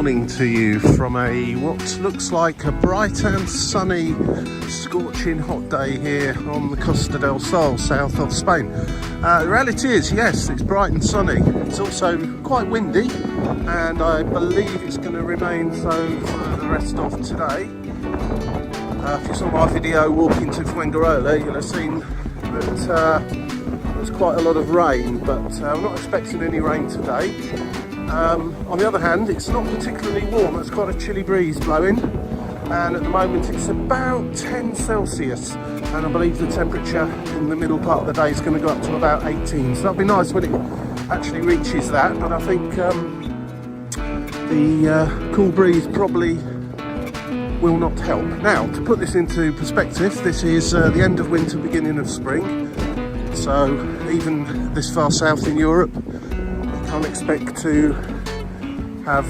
morning to you from a what looks like a bright and sunny, scorching hot day here on the Costa del Sol, south of Spain. The reality is, yes, it's bright and sunny. It's also quite windy, and I believe it's going to remain so for the rest of today. If you saw my video walking to Fuengirola, you'll have seen that there's quite a lot of rain, but I'm not expecting any rain today. On the other hand, it's not particularly warm. It's quite a chilly breeze blowing, and at the moment it's about 10 Celsius, and I believe the temperature in the middle part of the day is going to go up to about 18, so that'll be nice when it actually reaches that. But I think the cool breeze probably will not help. Now, to put this into perspective, this is the end of winter, beginning of spring, so even this far south in Europe, can't expect to have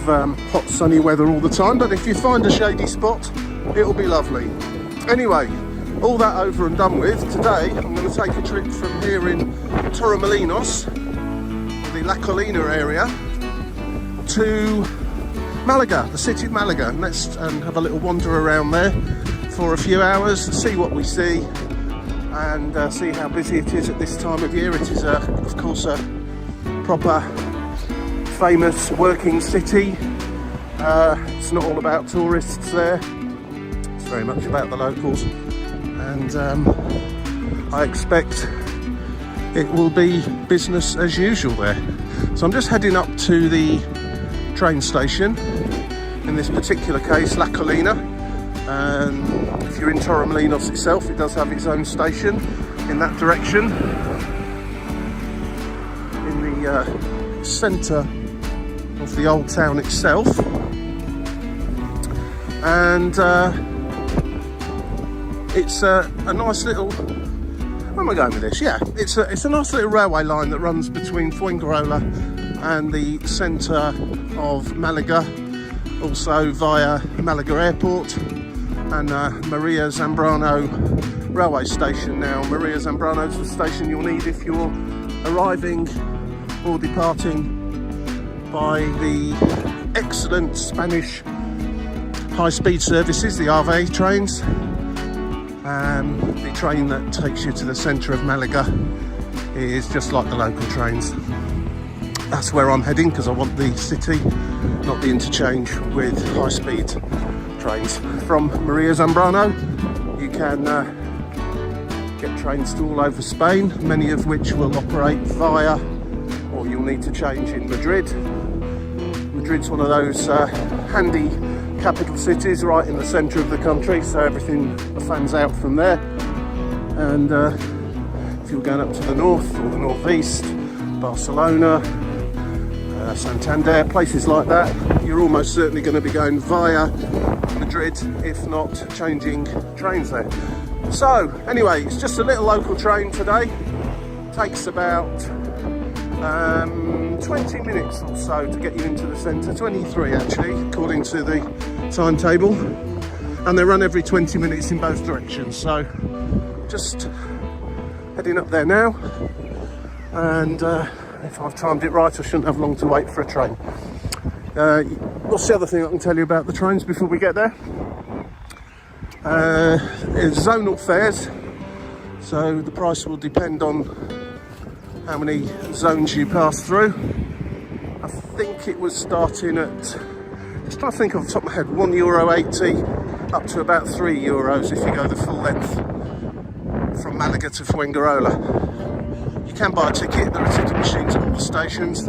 hot sunny weather all the time, but if you find a shady spot, it'll be lovely. Anyway, all that over and done with, today I'm going to take a trip from here in Torremolinos, the La Colina area, to Malaga, the city of Malaga, and let's have a little wander around there for a few hours, see what we see, and see how busy it is at this time of year. It is of course a proper famous working city. It's not all about tourists there, it's very much about the locals, and I expect it will be business as usual there. So I'm just heading up to the train station, in this particular case La Colina, and if you're in Torremolinos itself, it does have its own station in that direction, in the centre of the old town itself. And it's a nice little, where am I going with this? Yeah, it's a nice little railway line that runs between Fuengirola and the centre of Malaga, also via Malaga Airport and Maria Zambrano railway station. Now, Maria Zambrano is the station you'll need if you're arriving or departing by the excellent Spanish high-speed services, the AVE trains. The train that takes you to the centre of Malaga is just like the local trains. That's where I'm heading, because I want the city, not the interchange with high-speed trains. From Maria Zambrano, you can get trains to all over Spain, many of which will operate via, or you'll need to change in Madrid. Madrid's one of those handy capital cities right in the centre of the country, so everything fans out from there. And if you're going up to the north or the northeast, Barcelona, Santander, places like that, you're almost certainly going to be going via Madrid, if not changing trains there. So anyway, it's just a little local train today. Takes about 20 minutes or so to get you into the centre, 23 actually, according to the timetable, and they run every 20 minutes in both directions. So just heading up there now, and if I've timed it right, I shouldn't have long to wait for a train. What's the other thing I can tell you about the trains before we get there? It's zonal fares, so the price will depend on how many zones you pass through. I think it was starting at, just trying to think off the top of my head, €1.80 up to about €3 if you go the full length from Malaga to Fuengirola. You can buy a ticket, there are ticket machines at all the stations,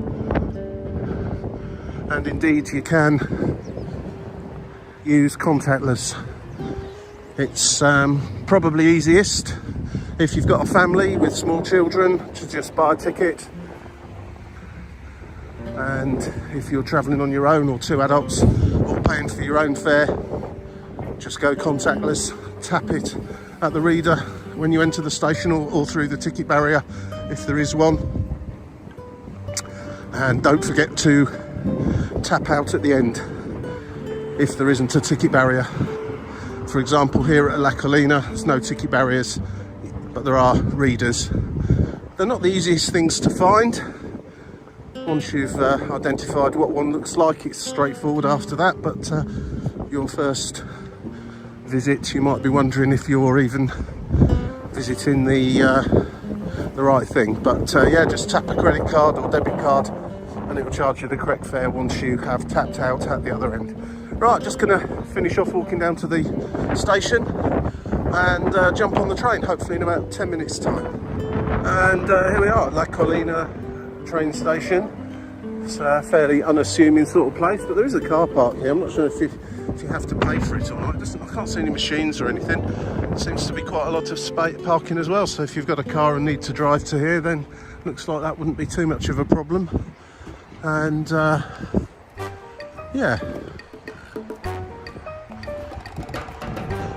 and indeed you can use contactless. It's probably easiest if you've got a family with small children to just buy a ticket, and if you're travelling on your own, or two adults all paying for your own fare, just go contactless, tap it at the reader when you enter the station, or through the ticket barrier if there is one, and don't forget to tap out at the end if there isn't a ticket barrier. For example, here at La Colina, there's no ticket barriers, but there are readers. They're not the easiest things to find, Once you've identified what one looks like, it's straightforward after that. But your first visit, you might be wondering if you're even visiting the right thing. But yeah, just tap a credit card or debit card and it will charge you the correct fare once you have tapped out at the other end. Right, just gonna finish off walking down to the station and jump on the train, hopefully in about 10 minutes time. And here we are at La Colina train station. It's a fairly unassuming sort of place, but there is a car park here. I'm not sure if you have to pay for it or not. I can't see any machines or anything. There seems to be quite a lot of parking as well, so if you've got a car and need to drive to here, then looks like that wouldn't be too much of a problem. And yeah,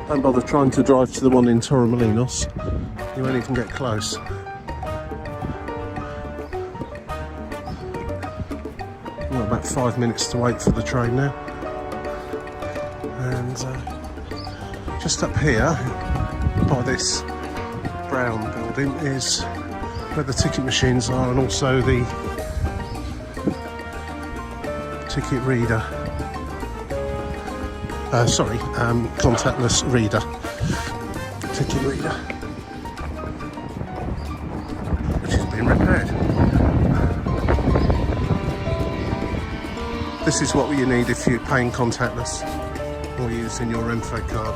don't bother trying to drive to the one in Torremolinos, you won't even get close. We've got about 5 minutes to wait for the train now. And just up here by this brown building is where the ticket machines are, and also the ticket reader. Contactless reader. Ticket reader. Which is being repaired. This is what you need if you're paying contactless or using your Renfe card.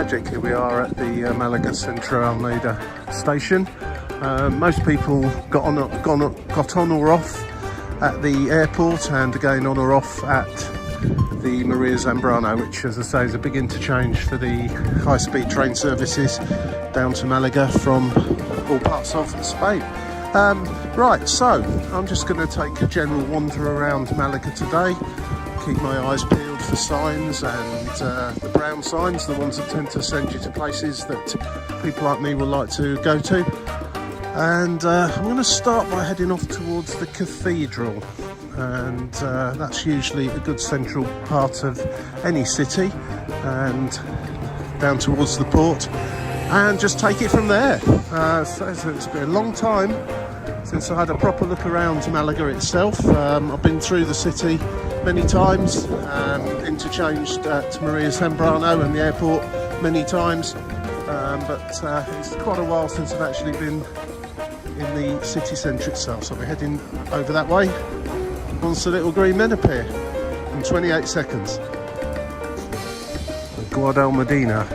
Here we are at the Malaga Central station. Most people got on or off at the airport, and again on or off at the Maria Zambrano, which, as I say, is a big interchange for the high-speed train services down to Malaga from all parts of Spain. Right, so I'm just going to take a general wander around Malaga today, keep my eyes peeled for signs, and the brown signs, the ones that tend to send you to places that people like me will like to go to. And I'm going to start by heading off towards the Cathedral, and that's usually a good central part of any city, and down towards the port, and just take it from there. So it's been a long time since I had a proper look around Malaga itself. I've been through the city many times, interchanged at Maria Zambrano and the airport many times, but it's quite a while since I've actually been in the city centre itself, so we're heading over that way once the little green men appear in 28 seconds. Guadal Medina.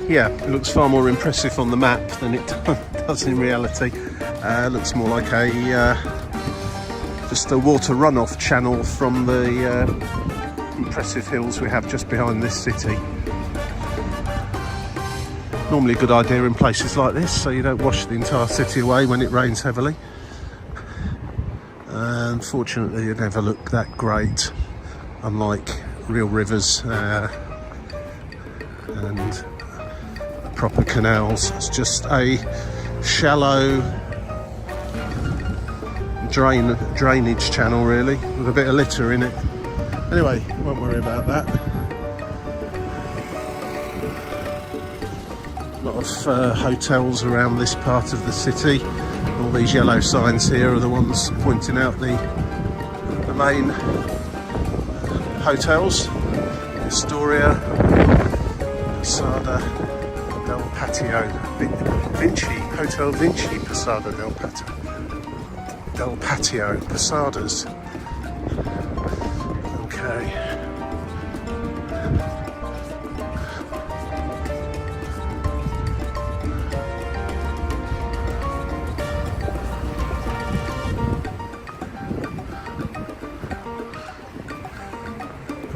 Yeah, it looks far more impressive on the map than it does in reality. It looks more like just a water runoff channel from the impressive hills we have just behind this city. Normally a good idea in places like this, so you don't wash the entire city away when it rains heavily. Unfortunately, it never look that great, unlike real rivers and proper canals. It's just a shallow drainage channel, really, with a bit of litter in it. Anyway, won't worry about that. A lot of hotels around this part of the city. All these yellow signs here are the ones pointing out the main hotels. Historia, Posada del Patio, Hotel Vinci, Posada del Patio, Posadas. Okay.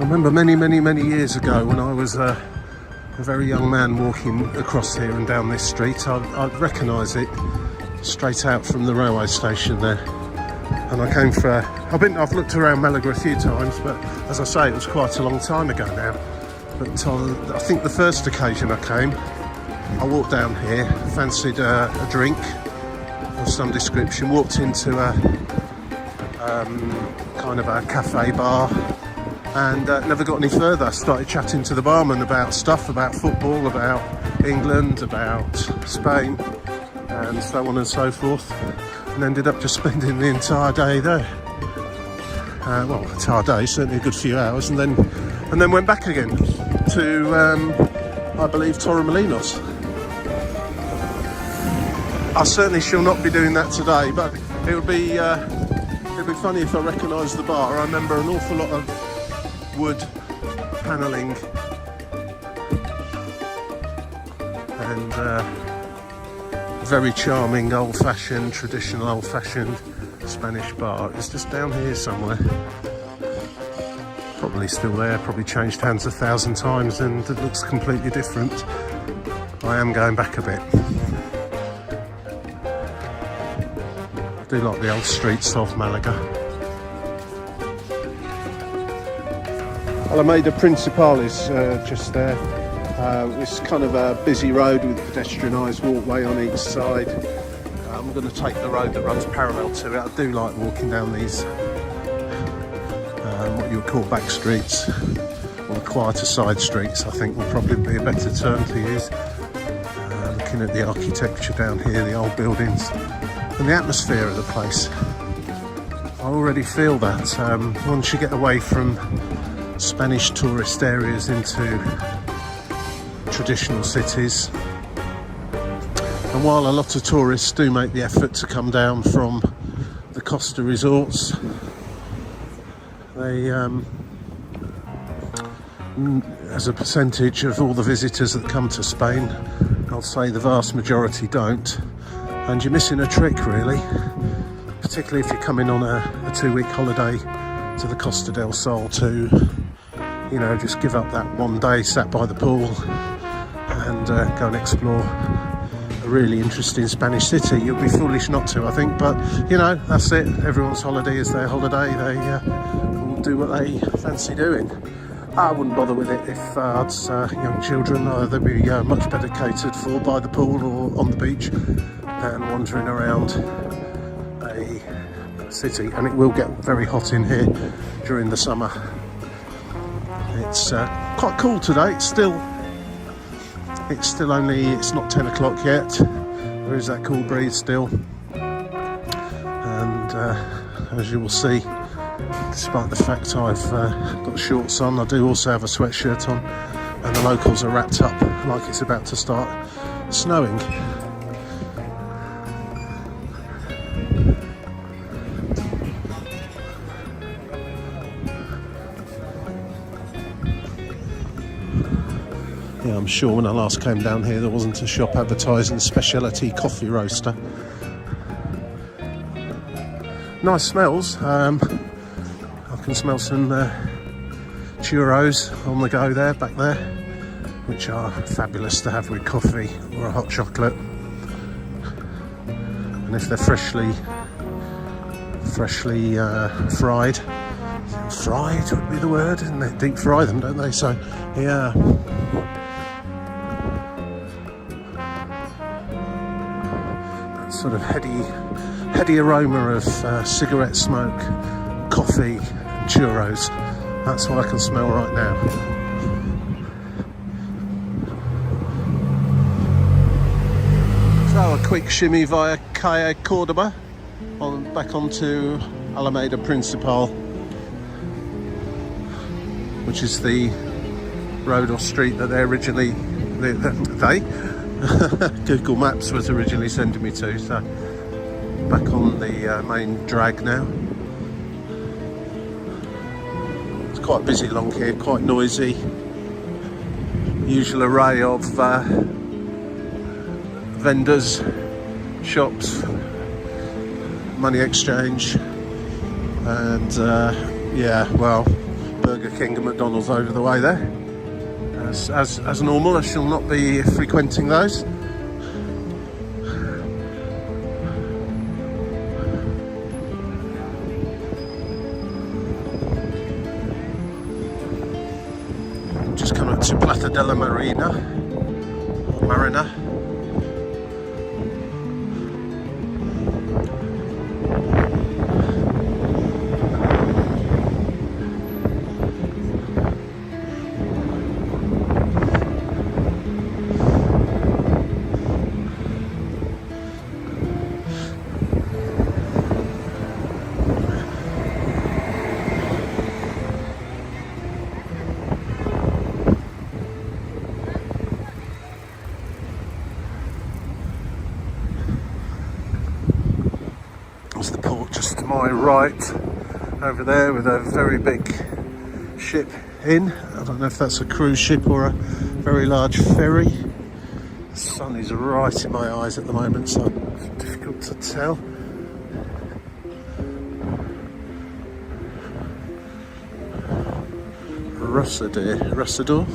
remember many years ago when I was a very young man walking across here and down this street, I'd recognise it straight out from the railway station there. And I came for, I've looked around Malaga a few times, but as I say, it was quite a long time ago now. But I think the first occasion I came, I walked down here, fancied a drink of some description, walked into a kind of a cafe bar, and never got any further. Started chatting to the barman about stuff, about football, about England, about Spain, and so on and so forth, and ended up just spending the entire day there. Well, entire day, certainly a good few hours, and then went back again to, I believe, Torremolinos. I certainly shall not be doing that today, but it would be funny if I recognised the bar. I remember an awful lot of wood panelling and very charming old-fashioned, traditional old-fashioned Spanish bar. It's just down here somewhere. Probably still there, probably changed hands 1,000 times and it looks completely different. I am going back a bit. I do like the old streets of Malaga. Alameda Principal is just there. It's kind of a busy road with pedestrianised walkway on each side. I'm going to take the road that runs parallel to it. I do like walking down these what you would call back streets, or quieter side streets. I think will probably be a better term to use. Looking at the architecture down here, the old buildings, and the atmosphere of the place. I already feel that once you get away from Spanish tourist areas into traditional cities, and while a lot of tourists do make the effort to come down from the Costa resorts, they as a percentage of all the visitors that come to Spain, I'll say the vast majority don't, and you're missing a trick really, particularly if you're coming on a 2-week holiday to the Costa del Sol to, you know, just give up that one day sat by the pool and go and explore a really interesting Spanish city. You'll be foolish not to, I think, but you know, that's it. Everyone's holiday is their holiday. They will do what they fancy doing. I wouldn't bother with it if I had young children. They'd be much better catered for by the pool or on the beach than wandering around a city. And it will get very hot in here during the summer. It's quite cool today. It's not 10 o'clock yet. There is that cool breeze still, and as you will see, despite the fact I've got shorts on, I do also have a sweatshirt on, and the locals are wrapped up like it's about to start snowing. Yeah, I'm sure when I last came down here there wasn't a shop advertising specialty coffee roaster. Nice smells. I can smell some churros on the go there, back there, which are fabulous to have with coffee or a hot chocolate. And if they're freshly fried would be the word, and they deep fry them, don't they? So yeah. Sort of heady aroma of cigarette smoke, coffee and churros. That's what I can smell right now. So a quick shimmy via Calle Cordoba back onto Alameda Principal, which is the road or street that Google Maps was originally sending me to. So back on the main drag now. It's quite busy along here, quite noisy. Usual array of vendors, shops, money exchange, and yeah, well, Burger King and McDonald's over the way there. As normal, I shall not be frequenting those. Just come up to Plata della Marina. The port just to my right over there with a very big ship in. I don't know if that's a cruise ship or a very large ferry. The sun is right in my eyes at the moment, so it's difficult to tell. Russador,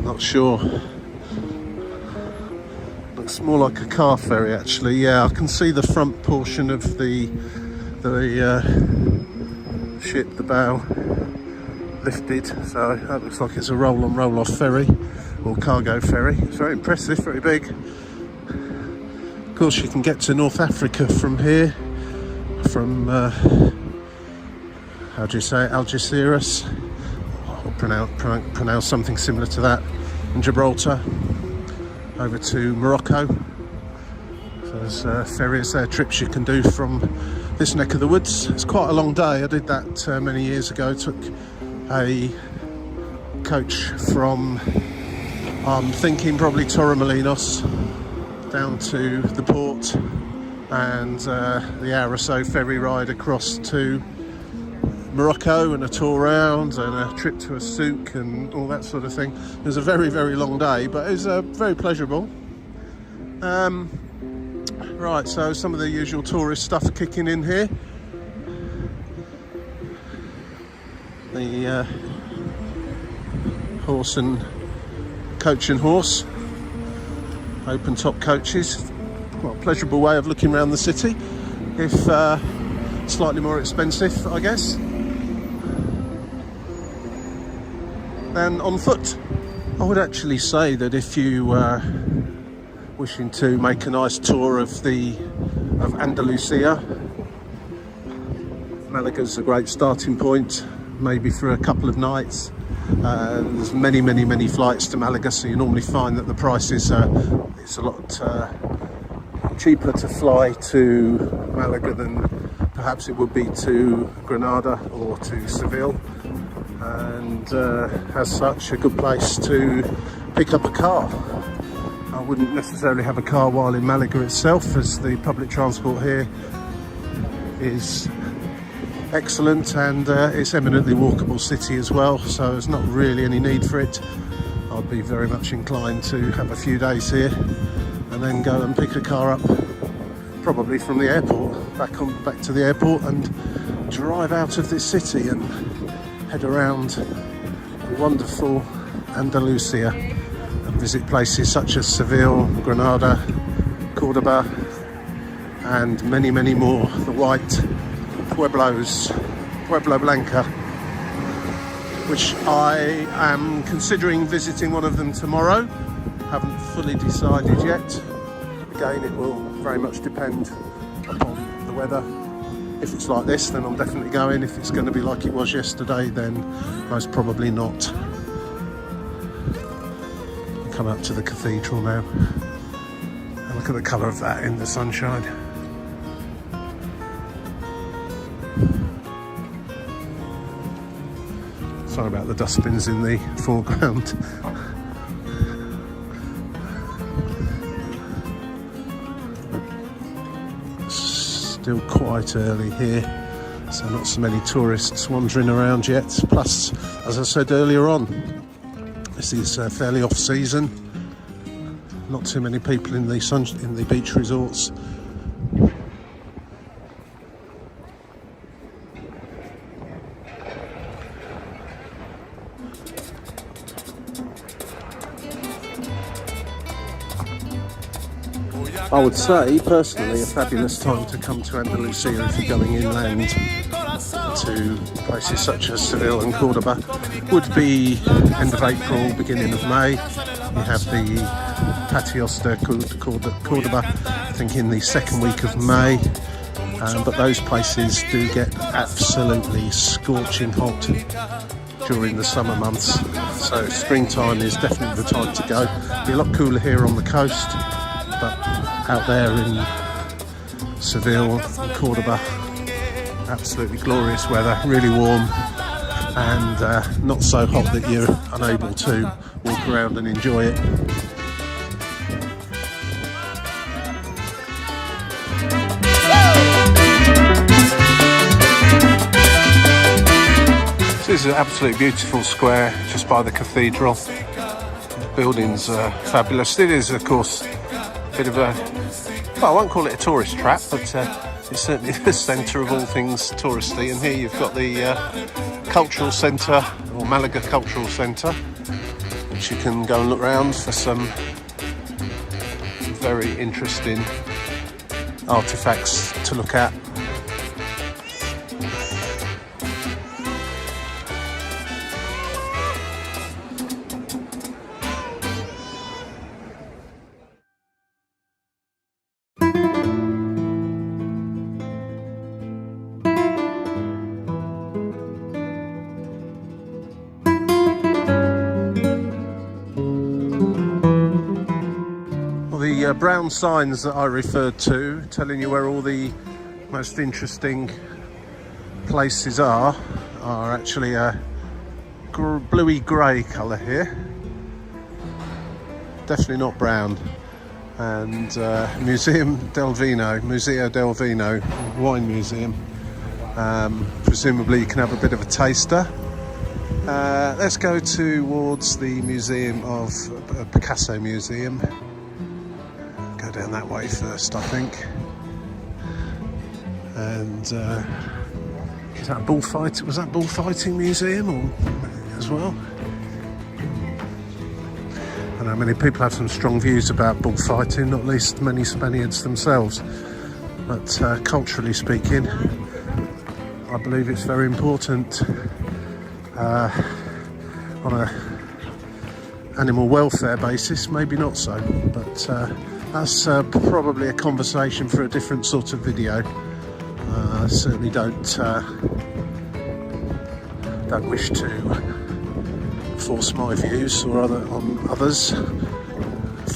not sure. Looks more like a car ferry actually. Yeah, I can see the front portion of the ship, the bow lifted, so that looks like it's a roll-on roll-off ferry or cargo ferry. It's very impressive, very big. Of course you can get to North Africa from here, from how do you say it, Algeciras, or pronounce something similar to that, and Gibraltar over to Morocco. So there's ferries there, trips you can do from this neck of the woods. It's quite a long day. I did that many years ago. Took a coach from, I'm thinking probably Torremolinos down to the port, and the hour or so ferry ride across to Morocco, and a tour round and a trip to a souk and all that sort of thing. It was a very, very long day, but it was very pleasurable. Right, so some of the usual tourist stuff are kicking in here. The coach and horse, open top coaches. Quite a pleasurable way of looking around the city, if slightly more expensive, I guess, than on foot. I would actually say that if you wishing to make a nice tour of Andalusia, Malaga's a great starting point, maybe for a couple of nights. There's many flights to Malaga, so you normally find that the price is it's a lot cheaper to fly to Malaga than perhaps it would be to Granada or to Seville, and as such a good place to pick up a car. I wouldn't necessarily have a car while in Malaga itself, as the public transport here is excellent, and it's eminently walkable city as well, so there's not really any need for it. I'd be very much inclined to have a few days here and then go and pick a car up, probably from the airport, back to the airport, and drive out of this city and head around wonderful Andalusia and visit places such as Seville, Granada, Cordoba, and many more. The white pueblos, Pueblo Blanca, which I am considering visiting one of them tomorrow. Haven't fully decided yet. Again, it will very much depend upon the weather. If it's like this, then I'm definitely going. If it's going to be like it was yesterday, then most probably not. Come up to the cathedral now. And look at the colour of that in the sunshine. Sorry about the dustbins in the foreground. Still quite early here, so not so many tourists wandering around yet. Plus, as I said earlier on, this is fairly off season. Not too many people in the beach resorts. I would say, personally, a fabulous time to come to Andalusia if you're going inland to places such as Seville and Cordoba would be end of April, beginning of May. You have the Patios de Cordoba, I think in the second week of May. But those places do get absolutely scorching hot during the summer months. So springtime is definitely the time to go. It'll be a lot cooler here on the coast, but out there in Seville and Cordoba, absolutely glorious weather, really warm and not so hot that you're unable to walk around and enjoy it. This is an absolutely beautiful square just by the cathedral. The buildings are fabulous. It is, of course, a bit of a, well, I won't call it a tourist trap, but it's certainly the centre of all things touristy. And here you've got the cultural centre, or Malaga Cultural Centre, which you can go and look around for some very interesting artefacts to look at. The brown signs that I referred to, telling you where all the most interesting places are actually a bluey grey colour here. Definitely not brown. And Museo del Vino, wine museum. Presumably you can have a bit of a taster. Let's go towards the museum of Picasso Museum. Go down that way first, I think. And is that a bullfight? Was that bullfighting museum or as well? I know many people have some strong views about bullfighting, not least many Spaniards themselves. But culturally speaking, I believe it's very important on a animal welfare basis. Maybe not so, but that's probably a conversation for a different sort of video. I certainly don't wish to force my views or on others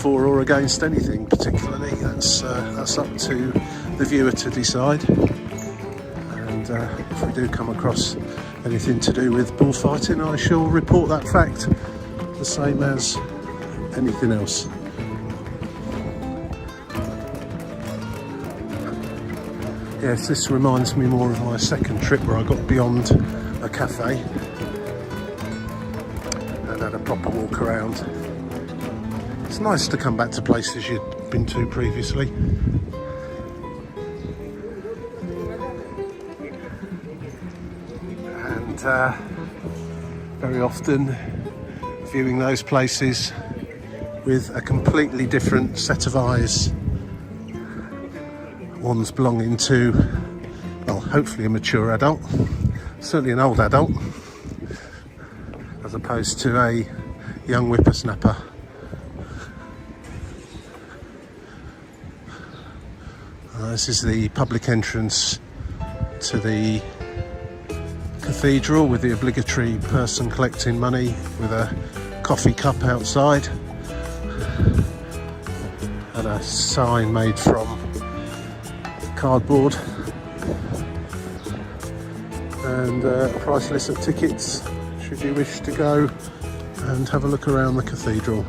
for or against anything particularly. That's up to the viewer to decide. And if we do come across anything to do with bullfighting, I shall report that fact the same as anything else. Yes, this reminds me more of my second trip where I got beyond a cafe and had a proper walk around. It's nice to come back to places you'd been to previously. And very often viewing those places with a completely different set of eyes. One's belonging to, well, hopefully a mature adult, certainly an old adult, as opposed to a young whippersnapper. This is the public entrance to the cathedral with the obligatory person collecting money with a coffee cup outside and a sign made from cardboard and a price list of tickets should you wish to go and have a look around the cathedral.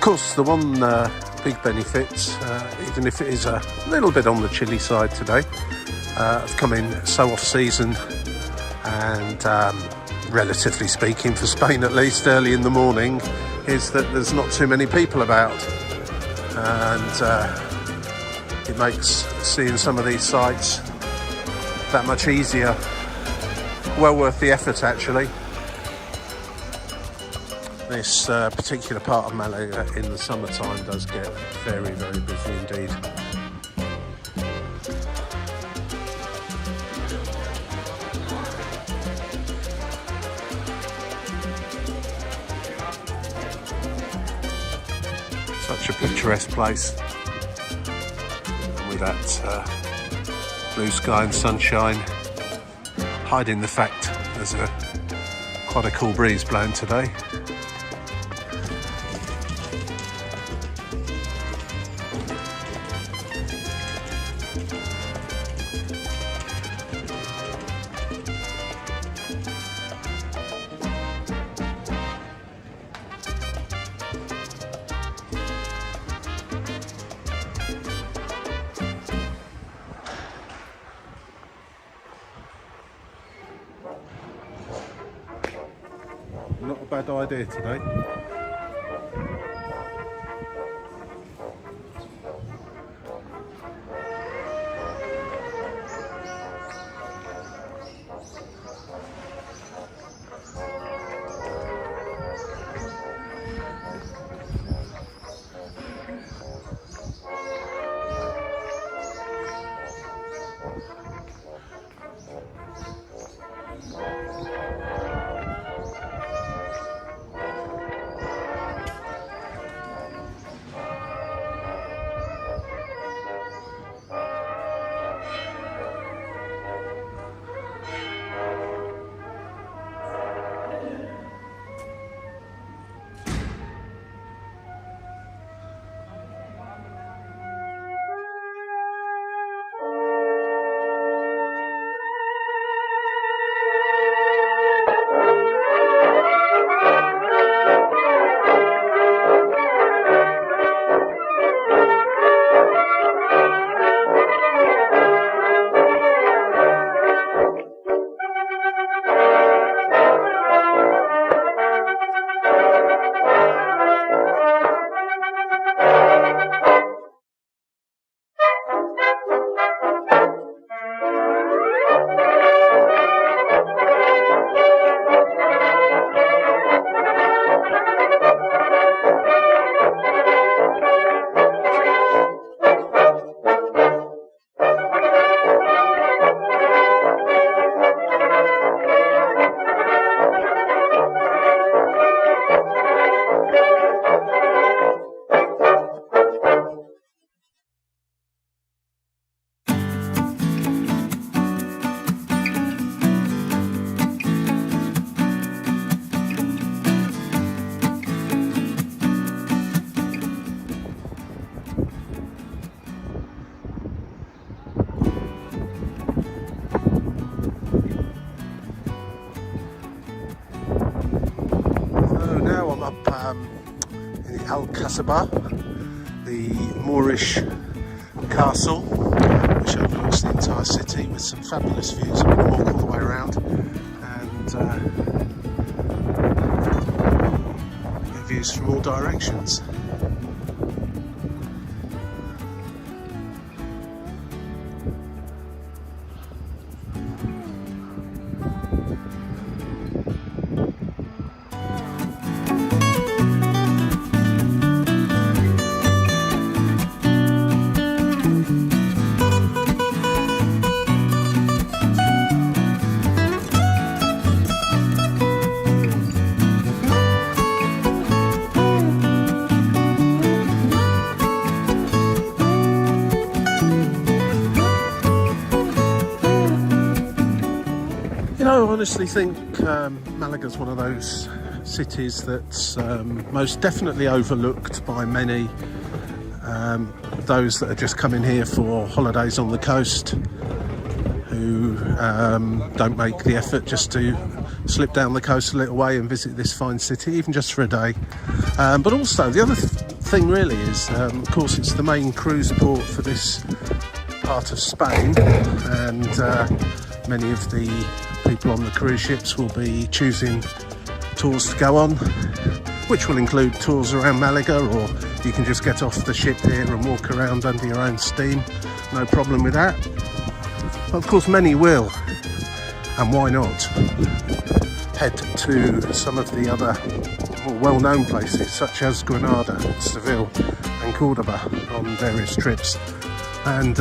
course, the one big benefit, even if it is a little bit on the chilly side today, of coming so off season and relatively speaking, for Spain at least, early in the morning, is that there's not too many people about, and it makes seeing some of these sites that much easier. Well worth the effort, actually. This particular part of Malaga in the summertime does get very, very busy indeed. Such a picturesque place, with that blue sky and sunshine hiding the fact there's quite a cool breeze blowing today. Not a bad idea today. In the Alcazaba, the Moorish castle, which overlooks the entire city with some fabulous views. I'm going to walk all the way around and get views from all directions. I honestly think Malaga's one of those cities that's most definitely overlooked by many, those that are just coming here for holidays on the coast, who don't make the effort just to slip down the coast a little way and visit this fine city, even just for a day. But also the other thing really is, of course, it's the main cruise port for this part of Spain, and many of the people on the cruise ships will be choosing tours to go on, which will include tours around Malaga, or you can just get off the ship here and walk around under your own steam, no problem with that. But of course many will, and why not, head to some of the other more well-known places such as Granada, Seville and Cordoba on various trips. And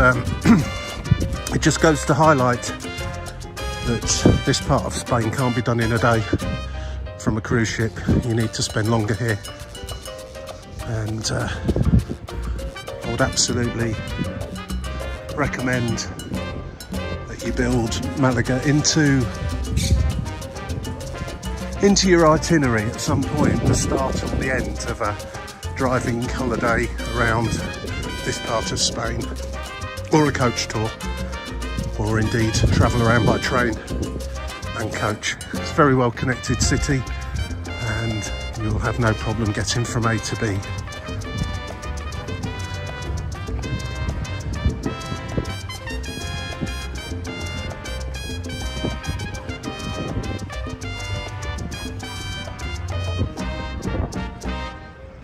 it just goes to highlight that this part of Spain can't be done in a day from a cruise ship. You need to spend longer here, and I would absolutely recommend that you build Malaga into your itinerary at some point, the start or the end of a driving holiday around this part of Spain, or a coach tour, or indeed travel around by train and coach. It's a very well connected city, and you'll have no problem getting from A to B.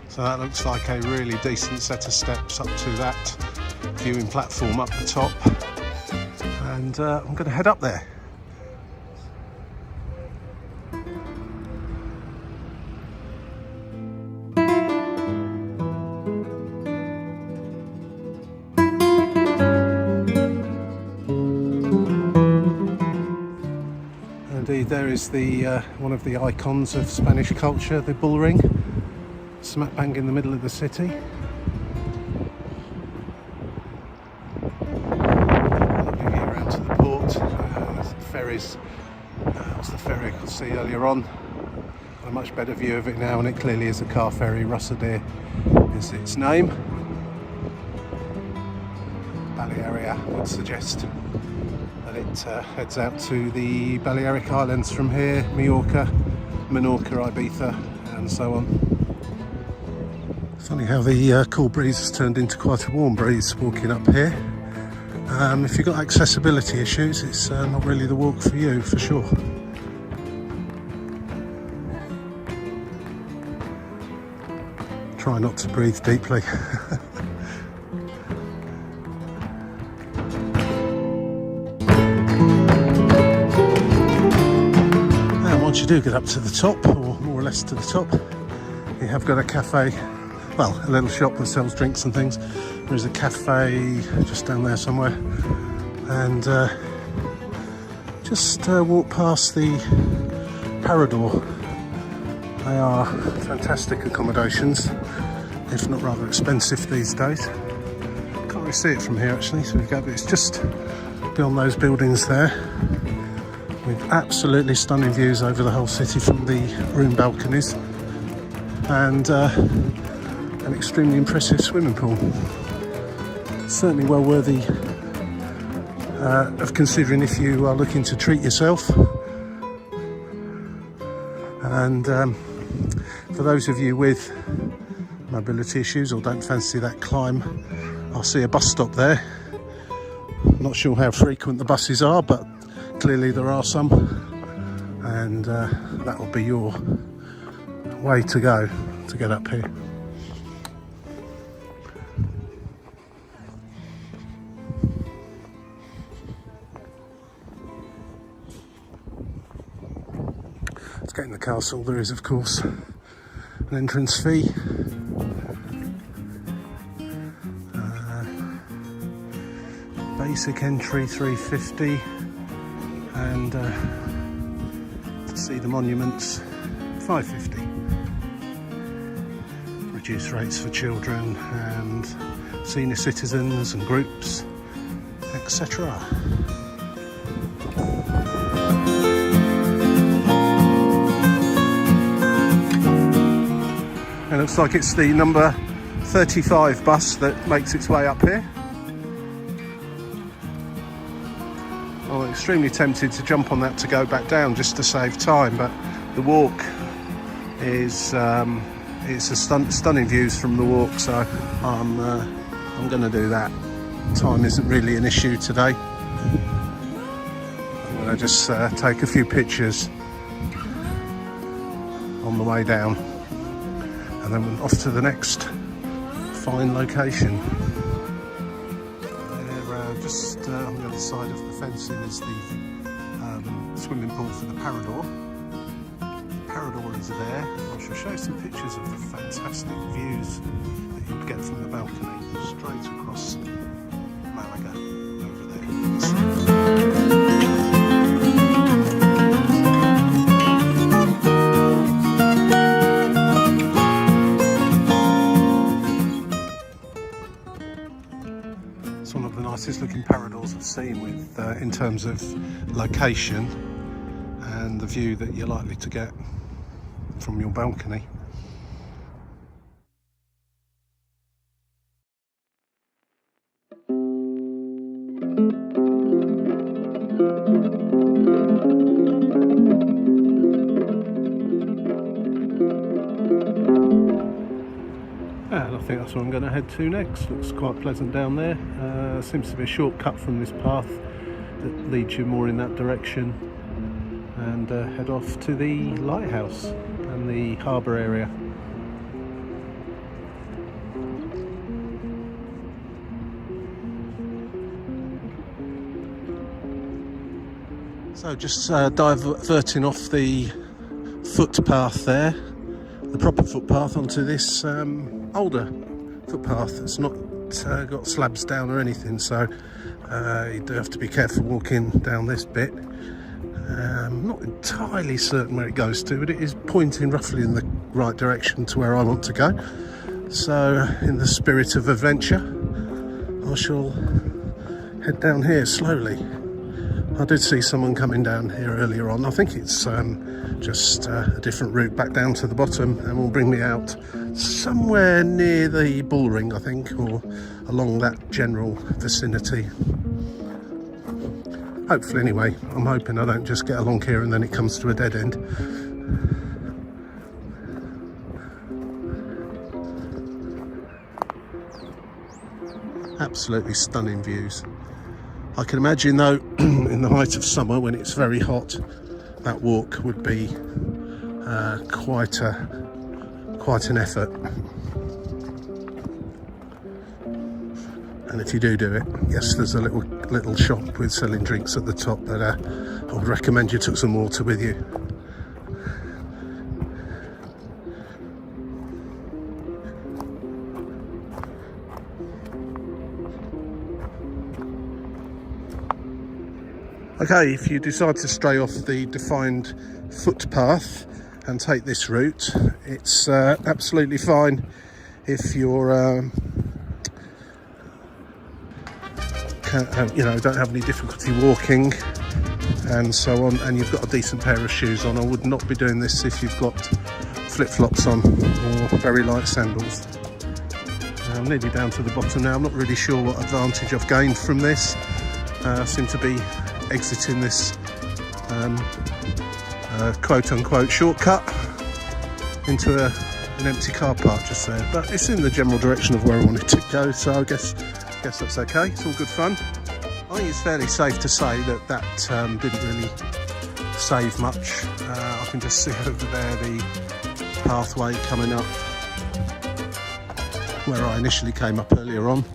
So that looks like a really decent set of steps up to that viewing platform up the top, and I'm going to head up there. Indeed, there is the one of the icons of Spanish culture, the bull ring, smack bang in the middle of the city. Lovely view around to the port. Ferries, that's the ferry I could see earlier on. Got a much better view of it now, and it clearly is a car ferry. Russadere is its name. Balearia would suggest that it heads out to the Balearic Islands from here, Mallorca, Menorca, Ibiza and so on. Funny how the cool breeze has turned into quite a warm breeze walking up here. If you've got accessibility issues, it's not really the walk for you, for sure. Try not to breathe deeply. And once you do get up to the top, or more or less to the top, you have got a cafe. Well, a little shop that sells drinks and things. There is a cafe just down there somewhere, and just walk past the Parador. They are fantastic accommodations, if not rather expensive these days. Can't really see it from here actually, so we go, but it's just beyond those buildings there, with absolutely stunning views over the whole city from the room balconies, and an extremely impressive swimming pool. Certainly well worthy of considering if you are looking to treat yourself. And for those of you with mobility issues or don't fancy that climb, I'll see a bus stop there. Not sure how frequent the buses are, but clearly there are some, and that will be your way to go to get up here. To get in the castle, there is of course an entrance fee. Basic entry £3.50, and to see the monuments £5.50. Reduced rates for children and senior citizens and groups, etc. It looks like it's the number 35 bus that makes its way up here. I'm extremely tempted to jump on that to go back down just to save time, but the walk is it's a stunning views from the walk, so I'm going to do that. Time isn't really an issue today. I'm going to just take a few pictures on the way down, and then off to the next fine location. Just on the other side of the fencing is the swimming pool for the Parador. The Parador is there. I shall show you some pictures of the fantastic views that you'd get from the balcony straight across Malaga over there. It's one of the nicest looking Paradors I've seen with in terms of location and the view that you're likely to get from your balcony. And I think that's where I'm going to head to next. Looks quite pleasant down there. Seems to be a shortcut from this path that leads you more in that direction, and head off to the lighthouse and the harbour area. So just diverting off the footpath there, the proper footpath, onto this older footpath that's not got slabs down or anything, so you do have to be careful walking down this bit. Not entirely certain where it goes to, but it is pointing roughly in the right direction to where I want to go. So in the spirit of adventure, I shall head down here slowly. I did see someone coming down here earlier on. I think it's just a different route back down to the bottom, and will bring me out somewhere near the bull ring, I think, or along that general vicinity. Hopefully, anyway. I'm hoping I don't just get along here and then it comes to a dead end. Absolutely stunning views. I can imagine though, in the height of summer when it's very hot, that walk would be quite an effort. And if you do it, yes, there's a little shop with selling drinks at the top, but I would recommend you took some water with you. Okay, if you decide to stray off the defined footpath and take this route, it's absolutely fine if you're don't have any difficulty walking and so on, and you've got a decent pair of shoes on. I would not be doing this if you've got flip-flops on or very light sandals. I'm nearly down to the bottom now. I'm not really sure what advantage I've gained from this. I seem to be exiting this quote-unquote shortcut into an empty car park just there, but it's in the general direction of where I wanted to go, so I guess that's okay. It's all good fun. I think it's fairly safe to say that didn't really save much. I can just see over there the pathway coming up where I initially came up earlier on.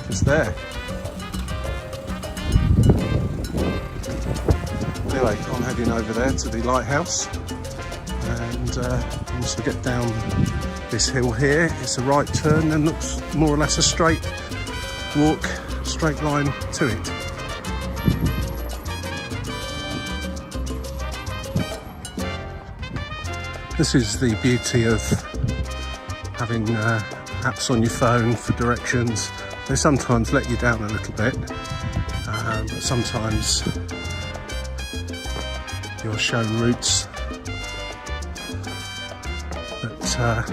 Just there. Anyway, I'm heading over there to the lighthouse, and once we get down this hill here, it's a right turn and looks more or less a straight walk, straight line to it. This is the beauty of having apps on your phone for directions. They sometimes let you down a little bit, but sometimes you're shown routes that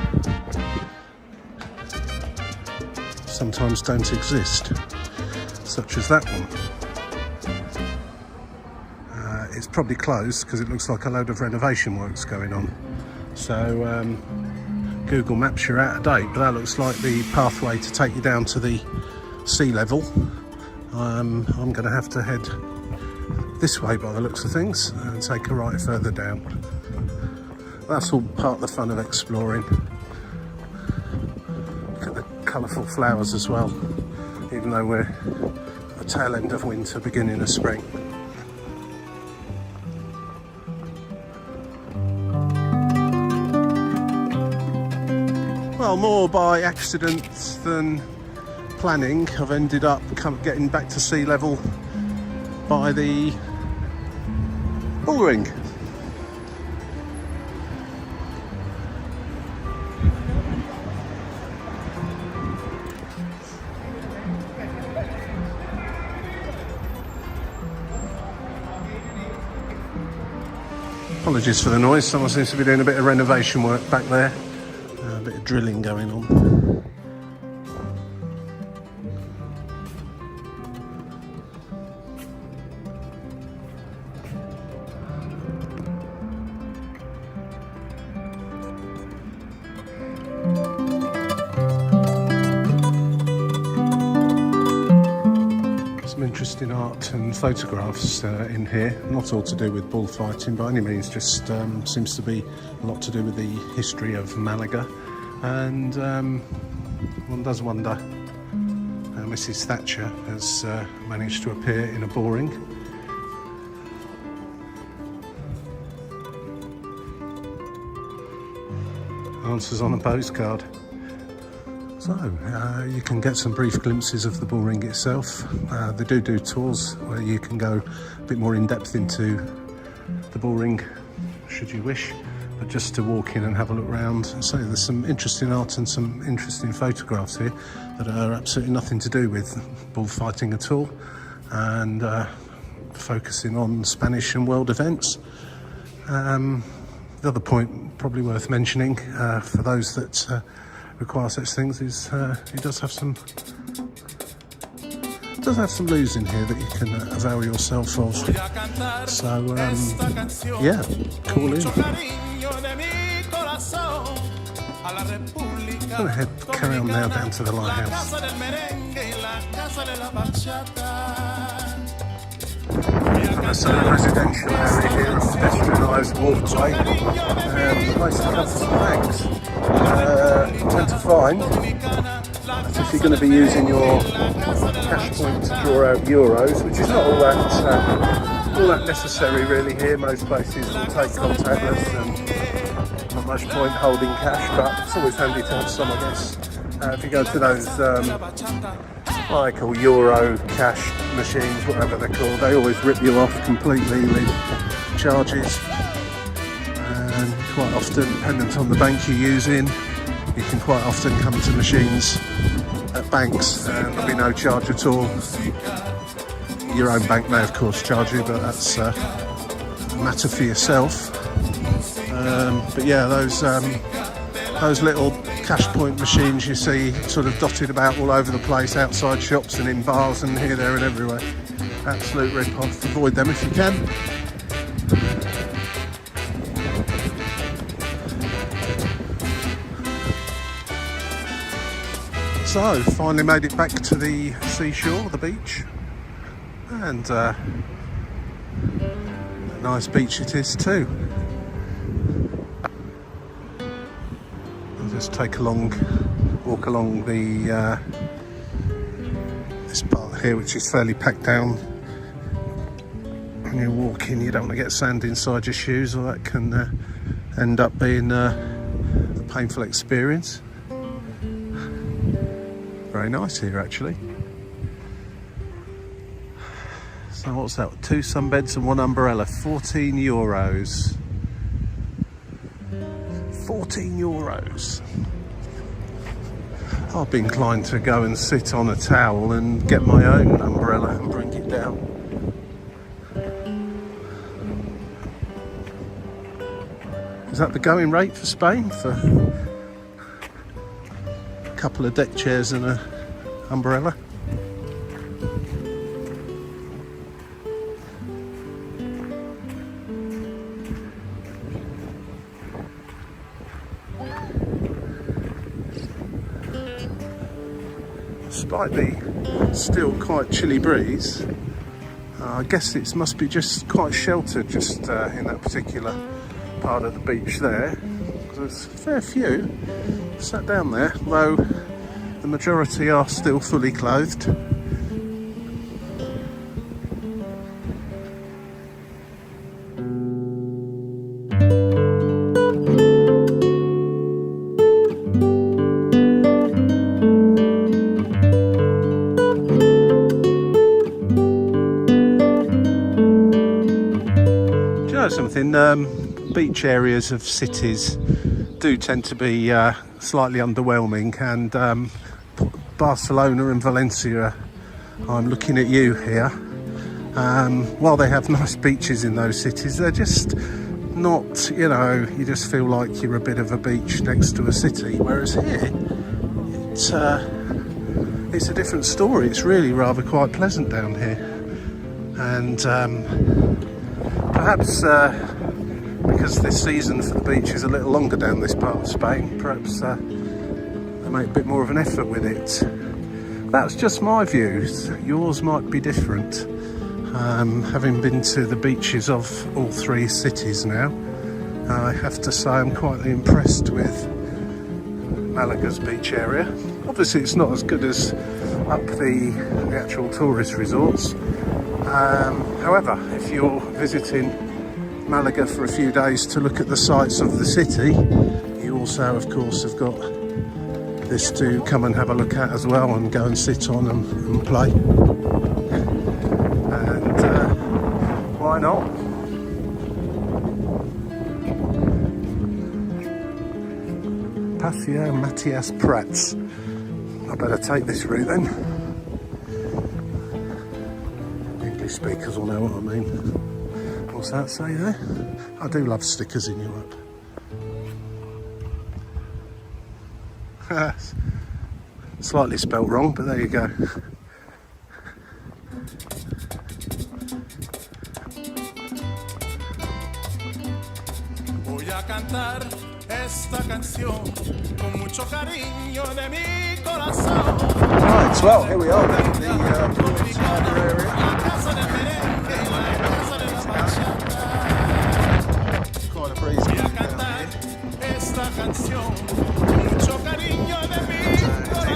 sometimes don't exist, such as that one. it's probably closed because it looks like a load of renovation work's going on. So Google Maps, you're out of date, but that looks like the pathway to take you down to the sea level. I'm going to have to head this way by the looks of things and take a right further down. That's all part of the fun of exploring. Look at the colourful flowers as well, even though we're at the tail end of winter, beginning of spring. Well, more by accident than planning, I've ended up getting back to sea level by the bullring. Apologies for the noise, someone seems to be doing a bit of renovation work back there. A bit of drilling going on. Some interesting art and photographs in here, not all to do with bullfighting by any means, just seems to be a lot to do with the history of Malaga. And one does wonder how Mrs. Thatcher has managed to appear in a bullring. Answers on a postcard. So you can get some brief glimpses of the bullring itself. They do tours where you can go a bit more in depth into the bullring should you wish. But just to walk in and have a look around. So there's some interesting art and some interesting photographs here that are absolutely nothing to do with bullfighting at all, and focusing on Spanish and world events. The other point probably worth mentioning for those that require such things is it does have some loos in here that you can avail yourself of. So yeah, call in. I'm going to carry on now down to the lighthouse. There's a residential area here, a pedestrianised walkway, and a place to come for some bags. You tend to find that if you're going to be using your cash point to draw out euros, which is not all that necessary really here, most places will take contactless and not much point holding cash, but it's always handy to have some, I guess. If you go to those what they call euro cash machines, whatever they're called, they always rip you off completely with charges, and quite often, dependent on the bank you're using, you can quite often come to machines at banks and there'll be no charge at all. Your own bank may of course charge you, but that's a matter for yourself. But yeah, those little cash point machines you see sort of dotted about all over the place, outside shops and in bars and here, there and everywhere. Absolute rip-off. Avoid them if you can. So, finally made it back to the seashore, the beach, and a nice beach it is too. I'll just take a walk along the this part here, which is fairly packed down. When you're walking, you don't want to get sand inside your shoes, or that can end up being a painful experience. Very nice here actually. So what's that? 2 sunbeds and 1 umbrella, 14 euros. 14 euros. I'd be inclined to go and sit on a towel and get my own umbrella and bring it down. Is that the going rate for Spain? For a couple of deck chairs and an umbrella? despite the still quite chilly breeze, I guess it must be just quite sheltered just in that particular part of the beach there. There's a fair few sat down there, though the majority are still fully clothed. Something, beach areas of cities do tend to be slightly underwhelming, and Barcelona and Valencia, I'm looking at you here, while they have nice beaches in those cities, they're just not, you know, you just feel like you're a bit of a beach next to a city, whereas here it's a different story. It's really rather quite pleasant down here, and perhaps because this season for the beach is a little longer down this part of Spain, perhaps they make a bit more of an effort with it. That's just my views. Yours might be different. Having been to the beaches of all three cities now, I have to say I'm quite impressed with Malaga's beach area. Obviously it's not as good as up the actual tourist resorts. However, if you're visiting Malaga for a few days to look at the sights of the city, you also of course have got this to come and have a look at as well, and go and sit on and play. And why not? Paseo Matias Prats. I better take this route then. English speakers will know what I mean. What's that say there? I do love stickers in Europe. Slightly spelt wrong, but there you go. Voy a cantar esta canción con mucho cariño de mi corazón. Right, well, here we are then, the harbour area. Quite a breeze down here.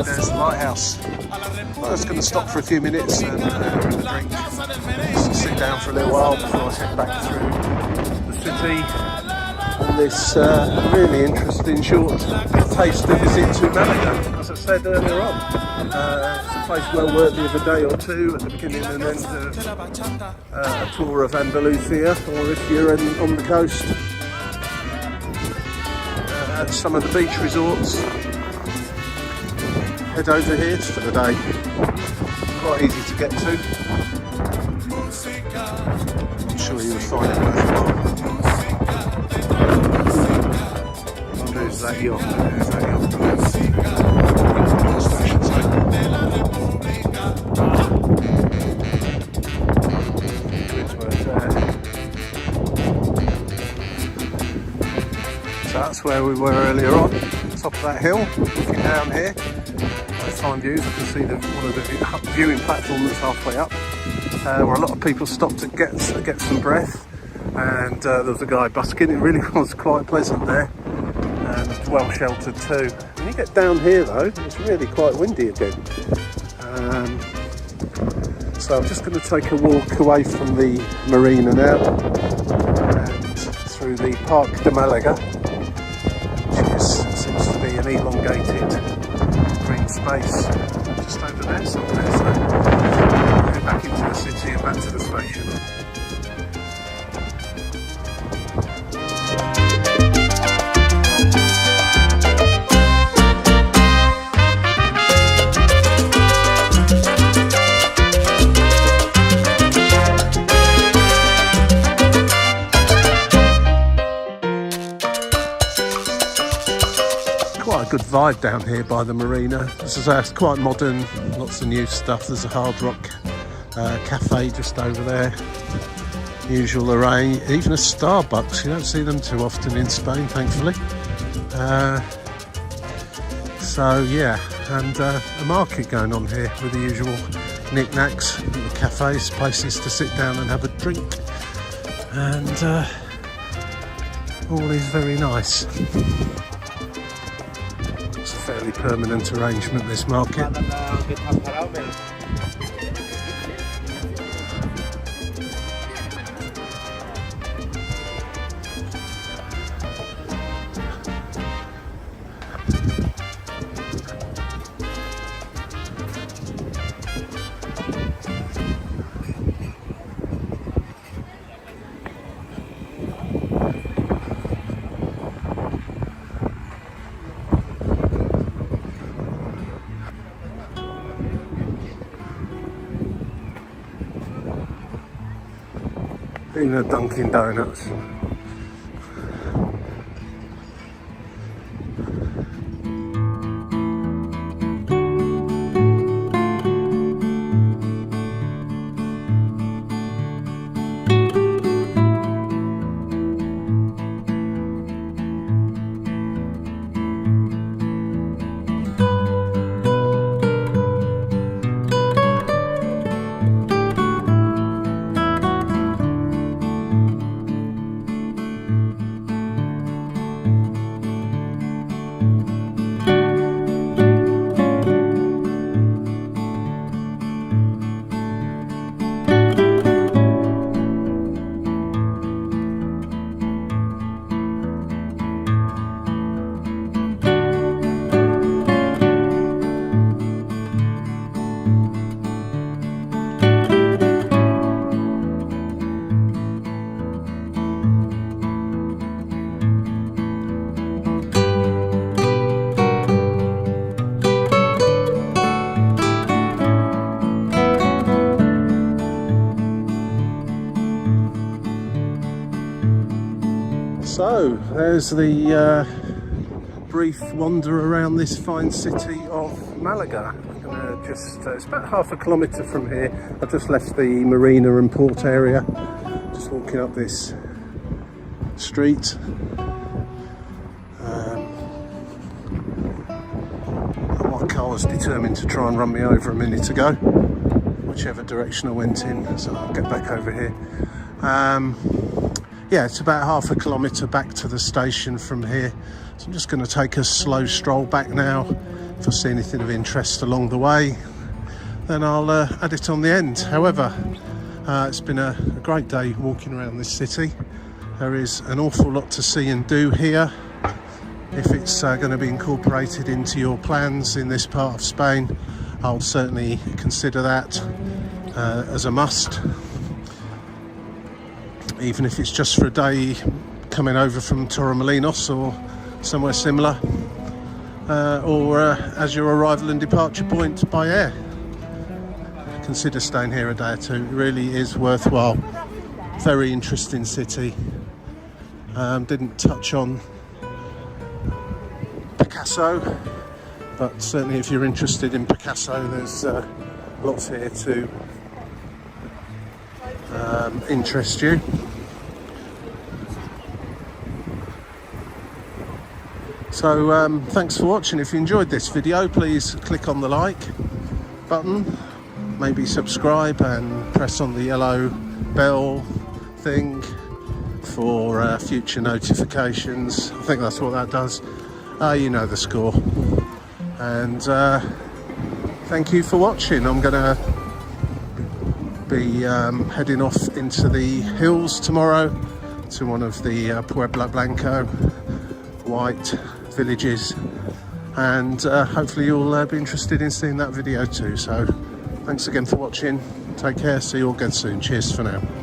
There's the lighthouse. I'm just going to stop for a few minutes and have a drink. Just sit down for a little while before I head back through the city on this really interesting short taster visit to Malaga. As I said earlier on, it's a place well worthy of a day or two at the beginning and end of a tour of Andalusia, or if you're on the coast, at some of the beach resorts, head over here for the day. Quite easy to get to. I'm sure you'll find it worthwhile. Who's that yacht? Who's that yacht? I should say. So that's where we were earlier on, top of that hill, looking down here. Fine views. I can see one of the viewing platform that's halfway up, where a lot of people stopped to get some breath, and there was a guy busking. It really was quite pleasant there, and well sheltered too. When you get down here though, it's really quite windy again. So I'm just going to take a walk away from the marina now, and through the Park de Malaga, which seems to be an elongated space just over there somewhere, so go back into the city and back to the station. Quite a good vibe down here by the marina. This is quite modern, lots of new stuff. There's a Hard Rock cafe just over there. Usual array, even a Starbucks. You don't see them too often in Spain, thankfully. So yeah, and a market going on here with the usual knickknacks, little cafes, places to sit down and have a drink, and all is very nice. It's a fairly permanent arrangement, this market. In a Dunkin' Donuts. So there's the brief wander around this fine city of Malaga. I'm gonna it's about half a kilometre from here. I've just left the marina and port area, just walking up this street. My car was determined to try and run me over a minute ago, whichever direction I went in, so I'll get back over here. Yeah, it's about half a kilometre back to the station from here, so I'm just going to take a slow stroll back now. If I see anything of interest along the way, then I'll add it on the end. However, it's been a great day walking around this city. There is an awful lot to see and do here. If it's going to be incorporated into your plans in this part of Spain, I'll certainly consider that as a must. Even if it's just for a day coming over from Torremolinos or somewhere similar, or as your arrival and departure point by air. Consider staying here a day or two. It really is worthwhile. Very interesting city. Didn't touch on Picasso, but certainly if you're interested in Picasso, there's lots here to interest you. So thanks for watching. If you enjoyed this video, please click on the like button, maybe subscribe and press on the yellow bell thing for future notifications. I think that's what that does. You know the score. And thank you for watching. I'm gonna be heading off into the hills tomorrow to one of the Pueblo Blanco white villages, and hopefully you'll be interested in seeing that video too. So thanks again for watching. Take care, see you all again soon. Cheers for now.